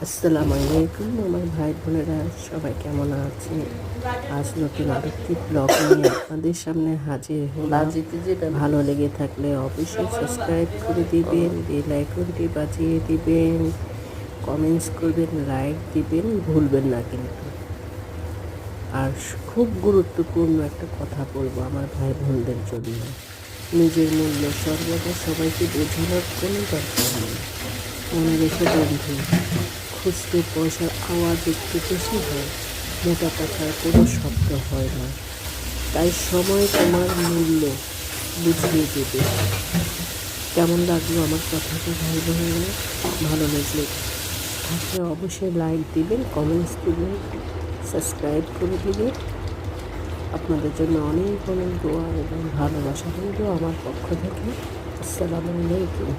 আসসালামু আলাইকুম আমার ভাই বোনেরা, সবাই কেমন আছে? আজ নতুন আরেকটি ব্লগ নিয়ে আপনাদের সামনে হাজির হলাম। ভালো লেগে থাকলে অবশ্যই সাবস্ক্রাইব করে দিবেন, বেল আইকনটি বাজিয়ে দিবেন, কমেন্টস করবেন, লাইক দিবেন, ভুলবেন না কিন্তু। আর খুব গুরুত্বপূর্ণ একটা কথা বলবো আমার ভাই বোনদের জন্য। নিজের মূল্য সর্বদা সবাইকে বোঝানোর কোনো দরকার নেই। মনে রেখে বন্ধু, খুচরো পয়সার আওয়াজ একটু বেশি হয়, মোটা টাকার কোনো শব্দ হয় না। তাই সময় তোমার মূল্য বুঝিয়ে দেবে। কেমন লাগলো আমার কথাটা ভাই বোনেরা? ভালো লাগলে থাকলে অবশ্যই লাইক দিবেন, কমেন্টস দিবেন, সাবস্ক্রাইব করে দিবেন। আপনাদের জন্য অনেক অনেক দোয়া এবং ভালোবাসা রইল আমার পক্ষ থেকে। আসসালামু আলাইকুম।